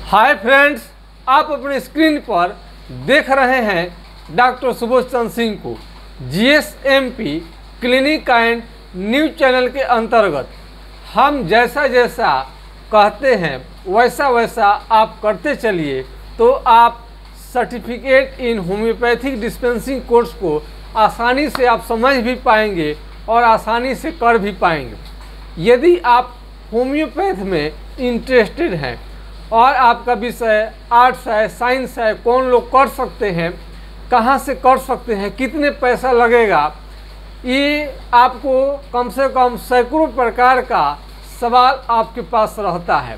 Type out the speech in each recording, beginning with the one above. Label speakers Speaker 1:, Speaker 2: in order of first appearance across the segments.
Speaker 1: Hi friends, आप अपने screen पर देख रहे हैं डॉक्टर सुबोध चंद्र सिंह को GSMP clinic and news channel के अंतर्गत। हम जैसा जैसा कहते हैं वैसा वैसा आप करते चलिए तो आप certificate in homeopathic dispensing course को आसानी से आप समझ भी पाएंगे और आसानी से कर भी पाएंगे। यदि आप होम्योपैथ में इंटरेस्टेड हैं और आपका विषय आर्ट्स है, साइंस है, कौन लोग कर सकते हैं, कहाँ से कर सकते हैं, कितने पैसा लगेगा, ये आपको कम से कम सैकड़ों प्रकार का सवाल आपके पास रहता है,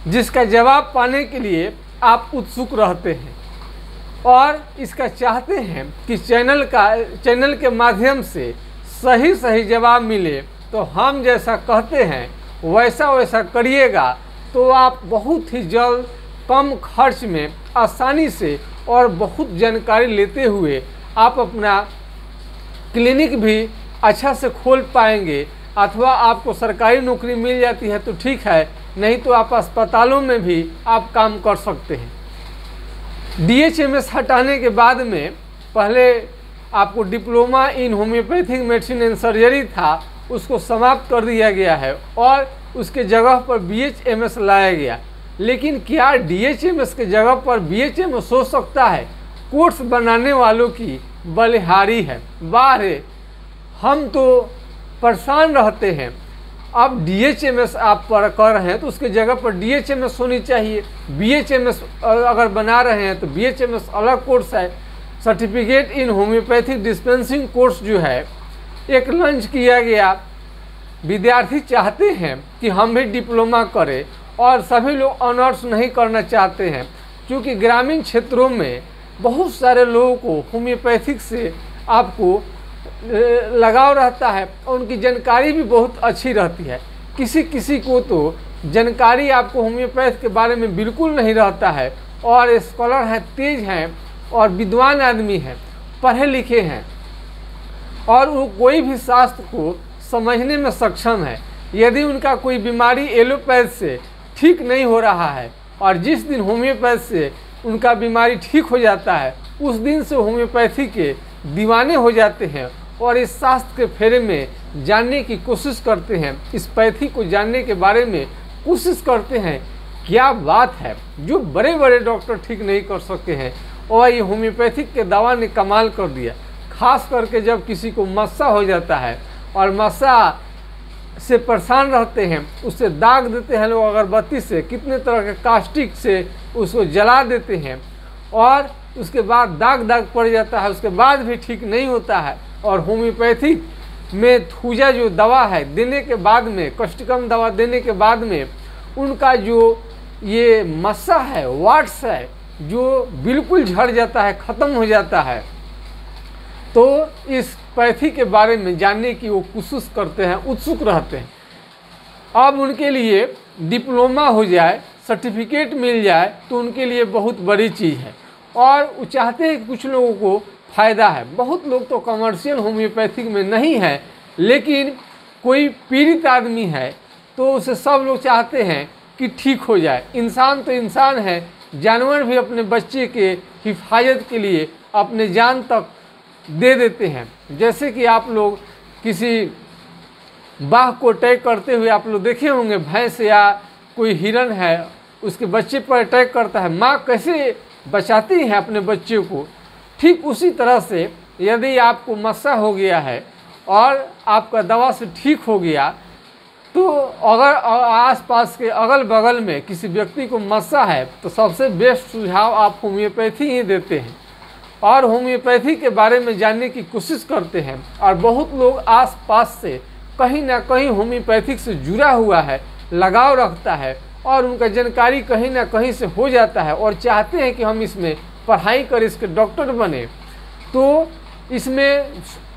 Speaker 1: जिसका जवाब पाने के लिए आप उत्सुक रहते हैं और इसका चाहते हैं कि चैनल के माध्यम से सही सही जवाब मिले। तो हम जैसा कहते हैं वैसा वैसा करिएगा तो आप बहुत ही जल्द कम खर्च में आसानी से और बहुत जानकारी लेते हुए आप अपना क्लिनिक भी अच्छा से खोल पाएंगे। अथवा आपको सरकारी नौकरी मिल जाती है तो ठीक है, नहीं तो आप अस्पतालों में भी आप काम कर सकते हैं। DHMS हटाने के बाद में पहले आपको diploma in homeopathic medicine and surgery था, उसको समाप्त कर दिया गया है और उसके जगह पर BHMS लाया गया। लेकिन क्या DHMS के जगह पर BHMS हो सकता है? कोर्स बनाने वालों की बलिहारी है। बाहर हम तो परेशान रहते हैं। अब DHMS आप पर कर रहे हैं तो उसके जगह पर DHMS होनी चाहिए। BHMS अगर बना रहे हैं तो BHMS अलग कोर्स है। Certificate in homeopathic dispensing course जो है एक लॉन्च किया गया। विद्यार्थी चाहते हैं कि हम भी डिप्लोमा करें और सभी लोग ऑनर्स नहीं करना चाहते हैं, क्योंकि ग्रामीण क्षेत्रों में बहुत सारे लोगों को होम्योपैथिक से आपको लगाव रहता है और उनकी जानकारी भी बहुत अच्छी रहती है। किसी किसी को तो जानकारी आपको होम्योपैथ के बारे में बिल्कुल नहीं रहता है और स्कॉलर हैं, तेज हैं और विद्वान आदमी हैं, पढ़े लिखे हैं और वो कोई भी शास्त्र को समझने में सक्षम है। यदि उनका कोई बीमारी एलोपैथ से ठीक नहीं हो रहा है और जिस दिन होम्योपैथ से उनका बीमारी ठीक हो जाता है उस दिन से होम्योपैथी के दीवाने हो जाते हैं और इस शास्त्र के फेरे में जानने की कोशिश करते हैं, इस पैथी को जानने के बारे में कोशिश करते हैं। क्या बात है, जो बड़े बड़े डॉक्टर ठीक नहीं कर सकते हैं और ये होम्योपैथिक के दवा ने कमाल कर दिया। खास करके जब किसी को मस्सा हो जाता है और मस्सा से परेशान रहते हैं, उससे दाग देते हैं लोग अगरबत्ती से, कितने तरह के कास्टिक से उसको जला देते हैं और उसके बाद दाग पड़ जाता है, उसके बाद भी ठीक नहीं होता है। और होम्योपैथिक में थूजा जो दवा है देने के बाद में, कष्टकम दवा देने के बाद में उनका जो ये मस्सा है, वाट्स है, जो बिल्कुल झड़ जाता है, ख़त्म हो जाता है। तो इस पैथी के बारे में जानने की वो कोशिश करते हैं, उत्सुक रहते हैं। अब उनके लिए डिप्लोमा हो जाए, सर्टिफिकेट मिल जाए तो उनके लिए बहुत बड़ी चीज़ है और वो चाहते हैं कि कुछ लोगों को फ़ायदा है। बहुत लोग तो कमर्शियल होम्योपैथिक में नहीं है, लेकिन कोई पीड़ित आदमी है तो उसे सब लोग चाहते हैं कि ठीक हो जाए। इंसान तो इंसान है, जानवर भी अपने बच्चे के हिफाजत के लिए अपने जान तक दे देते हैं। जैसे कि आप लोग किसी बाघ को अटैक करते हुए आप लोग देखे होंगे, भैंस या कोई हिरन है उसके बच्चे पर अटैक करता है, माँ कैसे बचाती है अपने बच्चे को। ठीक उसी तरह से यदि आपको मस्सा हो गया है और आपका दवा से ठीक हो गया तो अगर आसपास के अगल बगल में किसी व्यक्ति को मस्सा है तो सबसे बेस्ट सुझाव आप होम्योपैथी ही देते हैं और होम्योपैथी के बारे में जानने की कोशिश करते हैं। और बहुत लोग आसपास से कहीं ना कहीं होम्योपैथिक से जुड़ा हुआ है, लगाव रखता है और उनका जानकारी कहीं ना कहीं से हो जाता है और चाहते हैं कि हम इसमें पढ़ाई कर इसके डॉक्टर बने। तो इसमें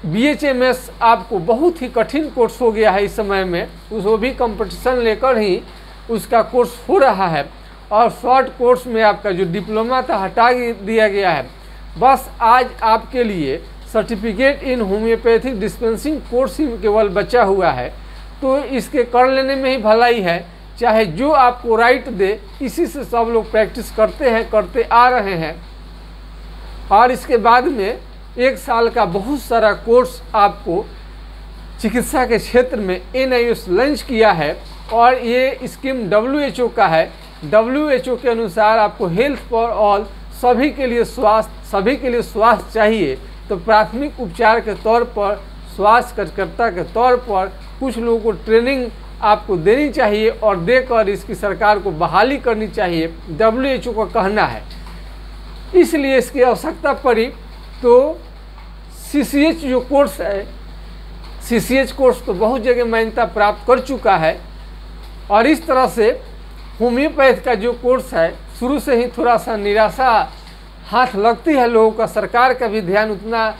Speaker 1: BHMS आपको बहुत ही कठिन कोर्स हो गया है इस समय में, उसको भी कंपटीशन लेकर ही उसका कोर्स हो रहा है और शॉर्ट कोर्स में आपका जो डिप्लोमा था हटा दिया गया है। बस आज आपके लिए certificate in homeopathic dispensing course ही केवल बचा हुआ है, तो इसके कर लेने में ही भलाई है। चाहे जो आपको राइट दे, इसी से सब लोग प्रैक्टिस करते हैं, करते आ रहे हैं। और इसके बाद में 1 साल का बहुत सारा कोर्स आपको चिकित्सा के क्षेत्र में NIOS लॉन्च किया है और ये स्कीम WHO का है। WHO के अनुसार आपको हेल्थ फॉर ऑल, सभी के लिए स्वास्थ्य चाहिए, तो प्राथमिक उपचार के तौर पर, स्वास्थ्य कार्यकर्ता के तौर पर कुछ लोगों को ट्रेनिंग आपको देनी चाहिए और देकर इसकी सरकार को बहाली करनी चाहिए, WHO का कहना है। इसलिए इसकी आवश्यकता पड़ी तो CCH जो कोर्स है, CCH कोर्स तो बहुत जगह मान्यता प्राप्त कर चुका है। और इस तरह से होम्योपैथ का जो कोर्स है, शुरू से ही थोड़ा सा निराशा हाथ लगती है लोगों का, सरकार का भी ध्यान उतना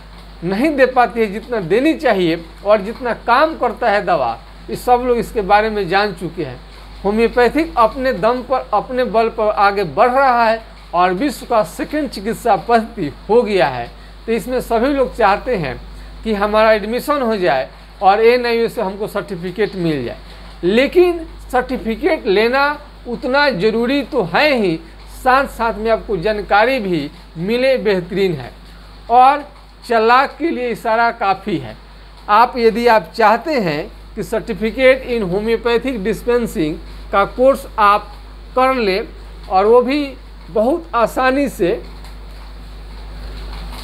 Speaker 1: नहीं दे पाती है जितना देनी चाहिए, और जितना काम करता है दवा, ये सब लोग इसके बारे में जान चुके हैं। होम्योपैथिक अपने दम पर, अपने बल पर आगे बढ़ रहा है और विश्व का 2nd चिकित्सा पद्धति हो गया है। तो इसमें सभी लोग चाहते हैं कि हमारा एडमिशन हो जाए और NIOS से हमको सर्टिफिकेट मिल जाए। लेकिन सर्टिफिकेट लेना उतना ज़रूरी तो है ही, साथ साथ में आपको जानकारी भी मिले बेहतरीन है। और चालाक के लिए इशारा काफ़ी है। यदि आप चाहते हैं कि सर्टिफिकेट इन होम्योपैथिक डिस्पेंसिंग का कोर्स आप कर लें, और वो भी बहुत आसानी से,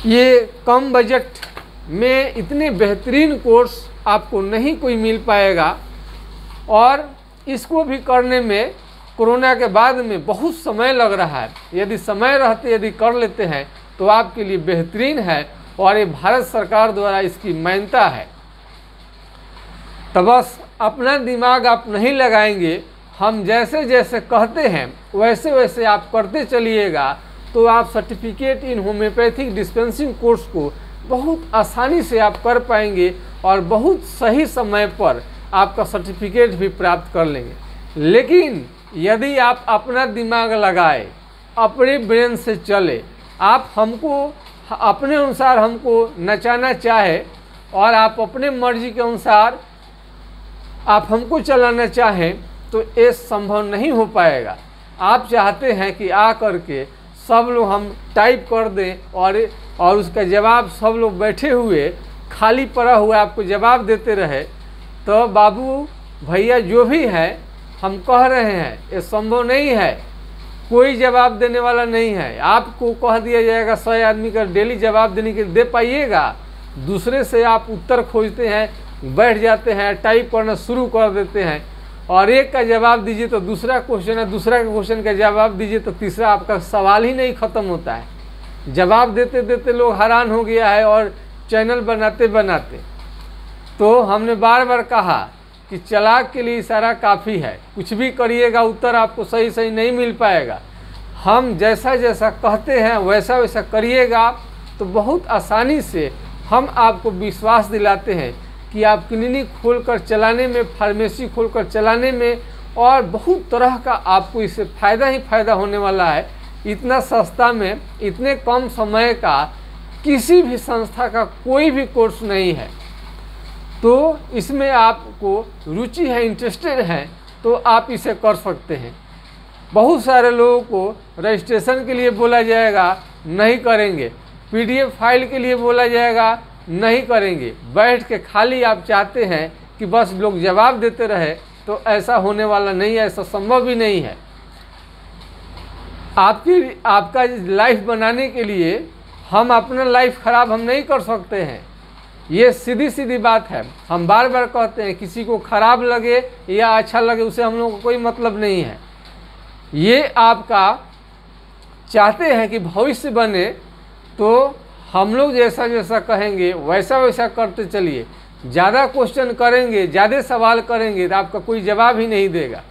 Speaker 1: ये कम बजट में इतने बेहतरीन कोर्स आपको नहीं कोई मिल पाएगा। और इसको भी करने में कोरोना के बाद में बहुत समय लग रहा है। यदि समय रहते यदि कर लेते हैं तो आपके लिए बेहतरीन है, और ये भारत सरकार द्वारा इसकी मान्यता है। तो बस अपना दिमाग आप नहीं लगाएंगे, हम जैसे जैसे कहते हैं वैसे वैसे आप करते चलिएगा, तो आप certificate in homeopathic dispensing course को बहुत आसानी से आप कर पाएंगे और बहुत सही समय पर आपका सर्टिफिकेट भी प्राप्त कर लेंगे। लेकिन यदि आप अपना दिमाग लगाए, अपने ब्रेन से चले, आप हमको अपने अनुसार हमको नचाना चाहे और आप अपने मर्जी के अनुसार आप हमको चलाना चाहें, तो ये संभव नहीं हो पाएगा। आप चाहते हैं कि आ करके सब लोग हम टाइप कर दें और उसका जवाब सब लोग बैठे हुए खाली पड़ा हुआ आपको जवाब देते रहे, तो बाबू भैया जो भी है हम कह रहे हैं ये संभव नहीं है। कोई जवाब देने वाला नहीं है। आपको कह दिया जाएगा 100 आदमी का डेली जवाब देने के दे पाइएगा, दूसरे से आप उत्तर खोजते हैं, बैठ जाते हैं, टाइप करना शुरू कर देते हैं, और एक का जवाब दीजिए तो दूसरा क्वेश्चन है, दूसरा का क्वेश्चन का जवाब दीजिए तो तीसरा, आपका सवाल ही नहीं ख़त्म होता है। जवाब देते देते लोग हैरान हो गया है और चैनल बनाते बनाते। तो हमने बार बार कहा कि चालाक के लिए इशारा काफ़ी है, कुछ भी करिएगा उत्तर आपको सही सही नहीं मिल पाएगा। हम जैसा जैसा कहते हैं वैसा वैसा करिएगा तो बहुत आसानी से हम आपको विश्वास दिलाते हैं कि आप क्लिनिक खोलकर चलाने में, फार्मेसी खोलकर चलाने में, और बहुत तरह का आपको इससे फ़ायदा ही फ़ायदा होने वाला है। इतना सस्ता में, इतने कम समय का किसी भी संस्था का कोई भी कोर्स नहीं है। तो इसमें आपको रुचि है, इंटरेस्टेड है, तो आप इसे कर सकते हैं। बहुत सारे लोगों को रजिस्ट्रेशन के लिए बोला जाएगा, नहीं करेंगे। PDF फाइल के लिए बोला जाएगा, नहीं करेंगे। बैठ के खाली आप चाहते हैं कि बस लोग जवाब देते रहे, तो ऐसा होने वाला नहीं है, ऐसा संभव भी नहीं है। आपका लाइफ बनाने के लिए हम अपना लाइफ ख़राब हम नहीं कर सकते हैं। ये सीधी सीधी बात है। हम बार बार कहते हैं किसी को ख़राब लगे या अच्छा लगे उससे हम लोगों को कोई मतलब नहीं है। ये आपका चाहते हैं कि भविष्य बने, तो हम लोग जैसा जैसा कहेंगे वैसा वैसा करते चलिए। ज़्यादा क्वेश्चन करेंगे, ज़्यादा सवाल करेंगे तो आपका कोई जवाब ही नहीं देगा।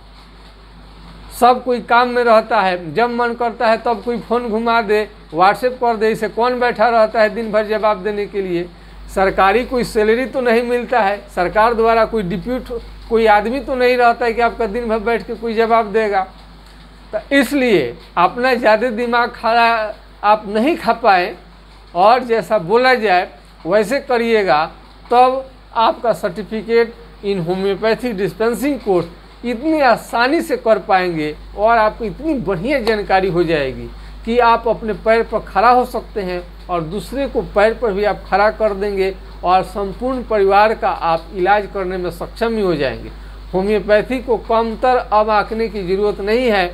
Speaker 1: सब कोई काम में रहता है, जब मन करता है तब कोई फ़ोन घुमा दे, व्हाट्सएप कर दे। इसे कौन बैठा रहता है दिन भर जवाब देने के लिए? सरकारी कोई सैलरी तो नहीं मिलता है, सरकार द्वारा कोई डिप्यूट कोई आदमी तो नहीं रहता है कि आपका दिन भर बैठ के कोई जवाब देगा। तो इसलिए अपना ज़्यादा दिमाग खड़ा आप नहीं खा पाएँ और जैसा बोला जाए वैसे करिएगा, तब आपका certificate in homeopathic dispensing course इतनी आसानी से कर पाएंगे और आपको इतनी बढ़िया जानकारी हो जाएगी कि आप अपने पैर पर खड़ा हो सकते हैं और दूसरे को पैर पर भी आप खड़ा कर देंगे और संपूर्ण परिवार का आप इलाज करने में सक्षम ही हो जाएंगे। होम्योपैथी को कमतर अब आंकने की ज़रूरत नहीं है।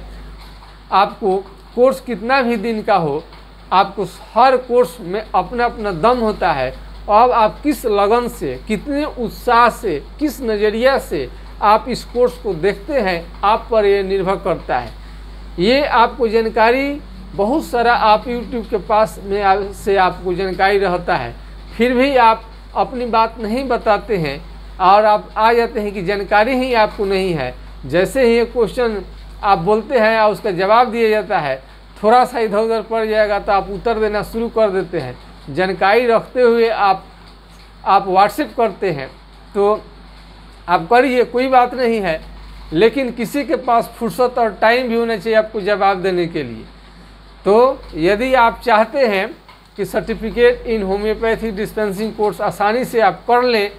Speaker 1: आपको कोर्स कितना भी दिन का हो, आपको हर कोर्स में अपना अपना दम होता है। अब आप किस लगन से, कितने उत्साह से, किस नज़रिया से आप इस कोर्स को देखते हैं, आप पर ये निर्भर करता है। ये आपको जानकारी बहुत सारा आप YouTube के पास में से आपको जानकारी रहता है, फिर भी आप अपनी बात नहीं बताते हैं और आप आ जाते हैं कि जानकारी ही आपको नहीं है। जैसे ही ये क्वेश्चन आप बोलते हैं और उसका जवाब दिया जाता है, थोड़ा सा इधर उधर पड़ जाएगा तो आप उत्तर देना शुरू कर देते हैं। जानकारी रखते हुए आप व्हाट्सएप करते हैं तो आप करिए, कोई बात नहीं है, लेकिन किसी के पास फुर्सत और टाइम भी होना चाहिए आपको जवाब देने के लिए। तो यदि आप चाहते हैं कि certificate in homeopathy dispensing course आसानी से आप कर लें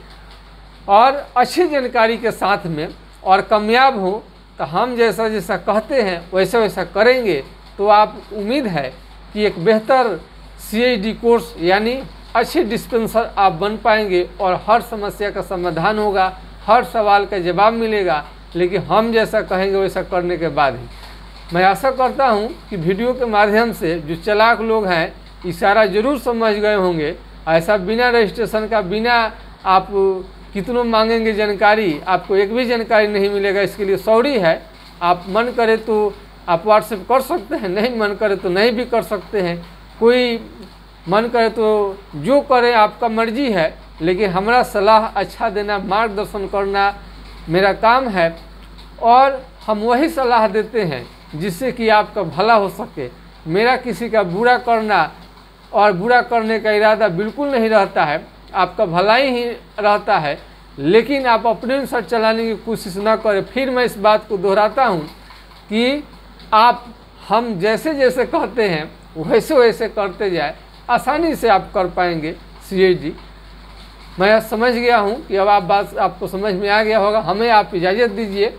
Speaker 1: और अच्छी जानकारी के साथ में और कामयाब हो, तो हम जैसा जैसा कहते हैं वैसा वैसा करेंगे, तो आप उम्मीद है कि एक बेहतर CHD कोर्स यानी अच्छे डिस्पेंसर आप बन पाएंगे और हर समस्या का समाधान होगा, हर सवाल का जवाब मिलेगा, लेकिन हम जैसा कहेंगे वैसा करने के बाद ही। मैं आशा करता हूं कि वीडियो के माध्यम से जो चालाक लोग हैं इशारा जरूर समझ गए होंगे। ऐसा बिना रजिस्ट्रेशन का, बिना आप कितनों मांगेंगे जानकारी, आपको एक भी जानकारी नहीं मिलेगा। इसके लिए सॉरी है। आप मन करे तो आप व्हाट्सएप कर सकते हैं, नहीं मन करे तो नहीं भी कर सकते हैं। कोई मन करे तो जो करे, आपका मर्जी है, लेकिन हमारा सलाह अच्छा देना, मार्गदर्शन करना मेरा काम है और हम वही सलाह देते हैं जिससे कि आपका भला हो सके। मेरा किसी का बुरा करना और बुरा करने का इरादा बिल्कुल नहीं रहता है, आपका भलाई ही रहता है, लेकिन आप अपने अनुसार चलाने की कोशिश ना करें। फिर मैं इस बात को दोहराता हूँ कि आप हम जैसे जैसे कहते हैं वैसे वैसे करते जाए, आसानी से आप कर पाएंगे CHD। मैं समझ गया हूँ कि अब बात आपको समझ में आ गया होगा। हमें आप इजाज़त दीजिए।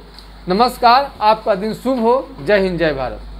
Speaker 1: नमस्कार, आपका दिन शुभ हो। जय हिंद, जय भारत।